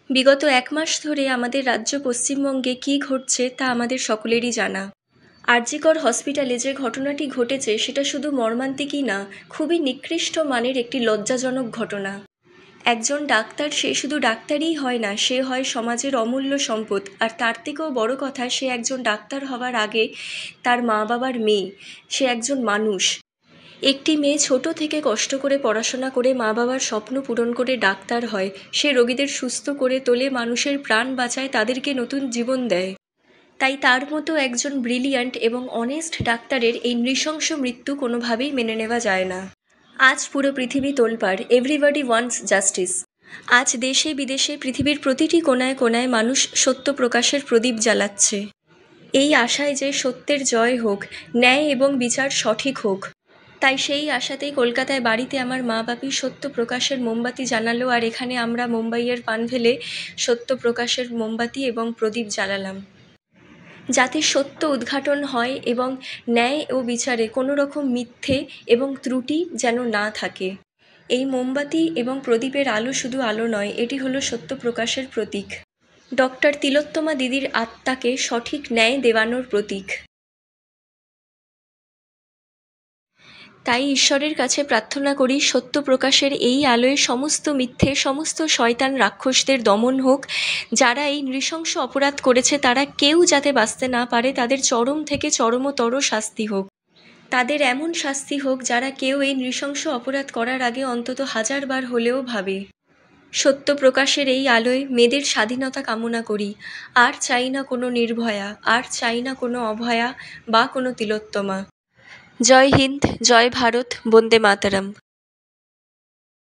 বিগত ১ মাস ধরে আমাদের রাজ্য পশ্চিমবঙ্গে কী ঘটছে তা আমাদের সকলেরই জানা। আরজিকর হসপিটালে যে ঘটনাটি ঘটেছে সেটা শুধু মর্মান্তিকই না, খুবই নিকৃষ্ট মানের একটি লজ্জাজনক ঘটনা। একজন ডাক্তার, সে শুধু ডাক্তারই হয় না, সে হয় সমাজের অমূল্য সম্পদ। আর তার থেকেও বড় কথা, সে একজন ডাক্তার হওয়ার আগে তার মা বাবার মেয়ে, সে একজন মানুষ। একটি মেয়ে ছোট থেকে কষ্ট করে পড়াশোনা করে মা বাবার স্বপ্ন পূরণ করে ডাক্তার হয়, সে রোগীদের সুস্থ করে তোলে, মানুষের প্রাণ বাঁচায়, তাদেরকে নতুন জীবন দেয়। তাই তার মতো একজন ব্রিলিয়ান্ট এবং অনেস্ট ডাক্তারের এই নৃশংস মৃত্যু কোনোভাবেই মেনে নেওয়া যায় না। আজ পুরো পৃথিবী তোলপাড়, এভরিবডি ওয়ান্টস জাস্টিস। আজ দেশে বিদেশে পৃথিবীর প্রতিটি কোণায় কোণায় মানুষ সত্য প্রকাশের প্রদীপ জ্বালাচ্ছে, এই আশায় যে সত্যের জয় হোক, ন্যায় এবং বিচার সঠিক হোক। তাই সেই আশাতেই কলকাতায় বাড়িতে আমার মা বাপি সত্য প্রকাশের মোমবাতি জ্বালালো, আর এখানে আমরা মুম্বাইয়ের পানভেলে সত্য প্রকাশের মোমবাতি এবং প্রদীপ জ্বালালাম, যাতে সত্য উদ্ঘাটন হয় এবং ন্যায় ও বিচারে কোনো রকম মিথ্যে এবং ত্রুটি যেন না থাকে। এই মোমবাতি এবং প্রদীপের আলো শুধু আলো নয়, এটি হলো সত্য প্রকাশের প্রতীক, ডক্টর তিলোত্তমা দিদির আত্মাকে সঠিক ন্যায় দেওয়ানোর প্রতীক। তাই ঈশ্বরের কাছে প্রার্থনা করি, সত্য প্রকাশের এই আলোয় সমস্ত মিথ্যে, সমস্ত শয়তান রাক্ষসদের দমন হোক। যারা এই নৃশংস অপরাধ করেছে তারা কেউ যাতে বাঁচতে না পারে, তাদের চরম থেকে চরমতর শাস্তি হোক। তাদের এমন শাস্তি হোক যারা কেউ এই নৃশংস অপরাধ করার আগে অন্তত 1000 বার হলেও ভাবে। সত্য প্রকাশের এই আলোয় মেয়েদের স্বাধীনতা কামনা করি। আর চাই না কোনো নির্ভয়া, আর চাই না কোনো অভয়া বা কোনো তিলোত্তমা। জয় হিন্দ, জয় ভারত, বন্দে মাতরম।